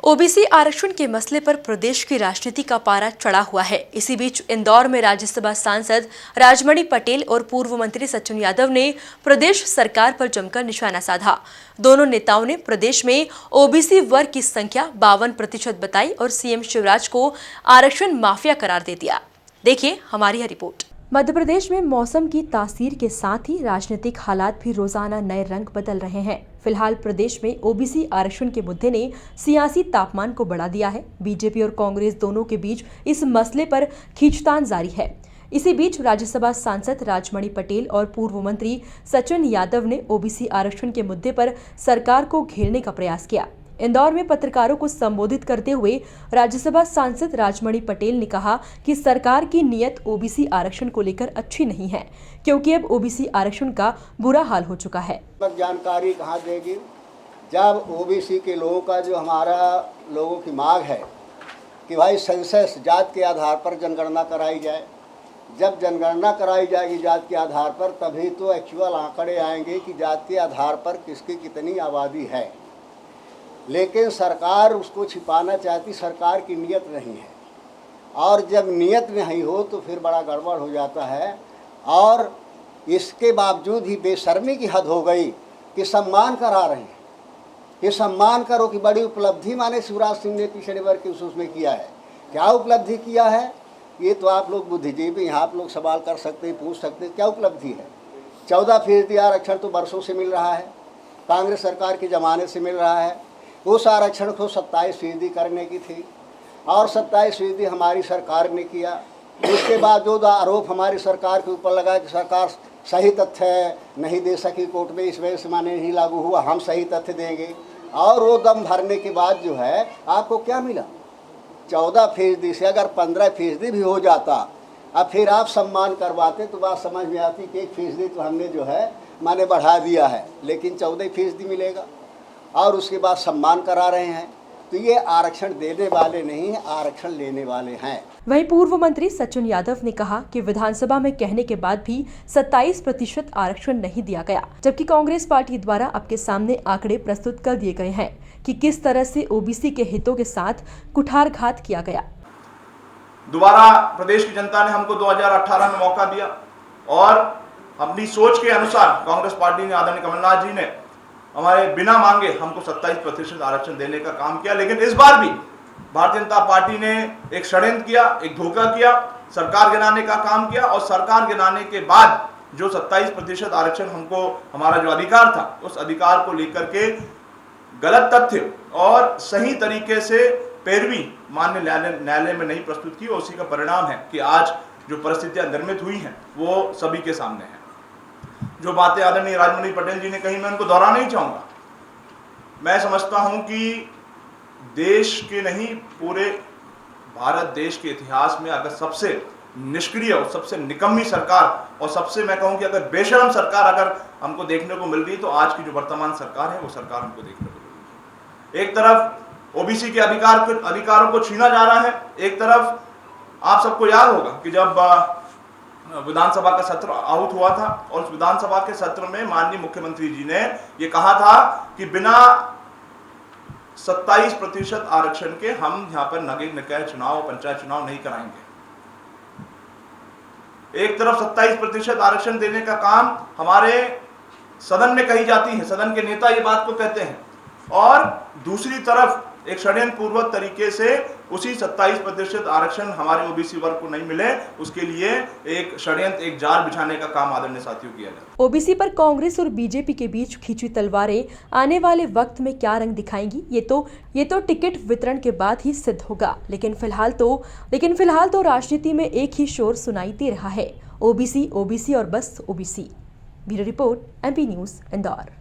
OBC आरक्षण के मसले पर प्रदेश की राजनीति का पारा चढ़ा हुआ है। इसी बीच इंदौर में राज्यसभा सांसद राजमणि पटेल और पूर्व मंत्री सचिन यादव ने प्रदेश सरकार पर जमकर निशाना साधा। दोनों नेताओं ने प्रदेश में ओबीसी वर्ग की संख्या 52% बताई और सीएम शिवराज को आरक्षण माफिया करार दे दिया। देखिए हमारी यह रिपोर्ट। मध्य प्रदेश में मौसम की तासीर के साथ ही राजनीतिक हालात भी रोजाना नए रंग बदल रहे हैं। फिलहाल प्रदेश में ओबीसी आरक्षण के मुद्दे ने सियासी तापमान को बढ़ा दिया है। बीजेपी और कांग्रेस दोनों के बीच इस मसले पर खींचतान जारी है। इसी बीच राज्यसभा सांसद राजमणि पटेल और पूर्व मंत्री सचिन यादव ने ओबीसी आरक्षण के मुद्दे पर सरकार को घेरने का प्रयास किया। इंदौर में पत्रकारों को संबोधित करते हुए राज्यसभा सांसद राजमणि पटेल ने कहा कि सरकार की नीयत ओबीसी आरक्षण को लेकर अच्छी नहीं है, क्योंकि अब ओबीसी आरक्षण का बुरा हाल हो चुका है। जानकारी कहाँ देगी जब ओबीसी के लोगों का जो हमारा लोगों की मांग है कि भाई सेंसस जात के आधार पर जनगणना कराई जाए। जब जनगणना कराई जाएगी जात के आधार पर, तभी तो एक्चुअल आंकड़े आएंगे कि जात के आधार पर किसकी कितनी आबादी है। लेकिन सरकार उसको छिपाना चाहती, सरकार की नीयत नहीं है। और जब नीयत नहीं हो तो फिर बड़ा गड़बड़ हो जाता है। और इसके बावजूद ही बेशर्मी की हद हो गई कि सम्मान करा रहे हैं कि सम्मान करो कि बड़ी उपलब्धि माने शिवराज सिंह ने पिछड़े वर्ग के उसमें किया है। क्या उपलब्धि किया है ये तो आप लोग बुद्धिजीवी यहाँ आप लोग सवाल कर सकते हैं, पूछ सकते हैं क्या उपलब्धि है। 14% आरक्षण तो बरसों से मिल रहा है, कांग्रेस सरकार के ज़माने से मिल रहा है। उस आरक्षण को 27% करने की थी और 27% हमारी सरकार ने किया। उसके बाद जो आरोप हमारी सरकार के ऊपर लगा कि सरकार सही तथ्य नहीं दे सकी कोर्ट में, इस वजह से माने नहीं लागू हुआ, हम सही तथ्य देंगे। और वो दम भरने के बाद जो है आपको क्या मिला, 14% से अगर 15% भी हो जाता अब फिर आप सम्मान करवाते तो बात समझ में आती कि 1% तो हमने जो है माने बढ़ा दिया है, लेकिन 14% मिलेगा और उसके बाद सम्मान करा रहे हैं। तो ये आरक्षण देने वाले नहीं हैं, आरक्षण लेने वाले हैं। वहीं पूर्व मंत्री सचिन यादव ने कहा कि विधानसभा में कहने के बाद भी 27% आरक्षण नहीं दिया गया, जबकि कांग्रेस पार्टी द्वारा आपके सामने आंकड़े प्रस्तुत कर दिए गए हैं कि किस तरह से ओबीसी के हितों के साथ कुठारघात किया गया। दोबारा प्रदेश की जनता ने हमको 2018 में मौका दिया और अपनी सोच के अनुसार कांग्रेस पार्टी ने, आदरणीय कमलनाथ जी ने हमारे बिना मांगे हमको 27% आरक्षण देने का काम किया। लेकिन इस बार भी भारतीय जनता पार्टी ने एक षड्यंत्र किया, एक धोखा किया, सरकार गिराने का काम किया और सरकार गिराने के बाद जो 27% आरक्षण हमको हमारा जो अधिकार था उस अधिकार को लेकर के गलत तथ्य और सही तरीके से पैरवी माननीय न्यायालय में नहीं प्रस्तुत की। उसी का परिणाम है कि आज जो परिस्थितियां निर्मित हुई हैं वो सभी के सामने है। जो बातें आदरणीय राजमणि पटेल जी ने कही मैं उनको दोहराना नहीं चाहूंगा। मैं समझता हूं कि देश के नहीं पूरे भारत देश के इतिहास में अगर सबसे निष्क्रिय और सबसे निकम्मी सरकार और सबसे मैं कहूं कि अगर बेशर्म सरकार अगर हमको देखने को मिल रही तो आज की जो वर्तमान सरकार है वो सरकार हमको देखने को मिल रही है। एक तरफ ओबीसी के अधिकारों को छीना जा रहा है, एक तरफ आप सबको याद होगा कि जब विधानसभा का सत्र आहूत हुआ था और उस विधानसभा के सत्र में माननीय मुख्यमंत्री जी ने ये कहा था कि बिना 27% आरक्षण के हम यहाँ पर नगर निकाय चुनाव, पंचायत चुनाव नहीं कराएंगे। एक तरफ 27% आरक्षण देने का काम हमारे सदन में कही जाती है, सदन के नेता ये बात को कहते हैं, और दूसरी तरफ एक षड्यंत्र पूर्वक तरीके से उसी 27% आरक्षण हमारे ओबीसी वर्ग को नहीं मिले उसके लिए एक षड्यंत्र, एक जाल बिछाने का काम आदरणीय साथियों किया जाए। ओबीसी पर कांग्रेस और बीजेपी के बीच खींची तलवारें आने वाले वक्त में क्या रंग दिखाएंगी ये तो टिकट वितरण के बाद ही सिद्ध होगा। लेकिन फिलहाल तो राजनीति में एक ही शोर सुनाई दे रहा है, ओबीसी और बस OBC. Bureau report, MP news, Indore.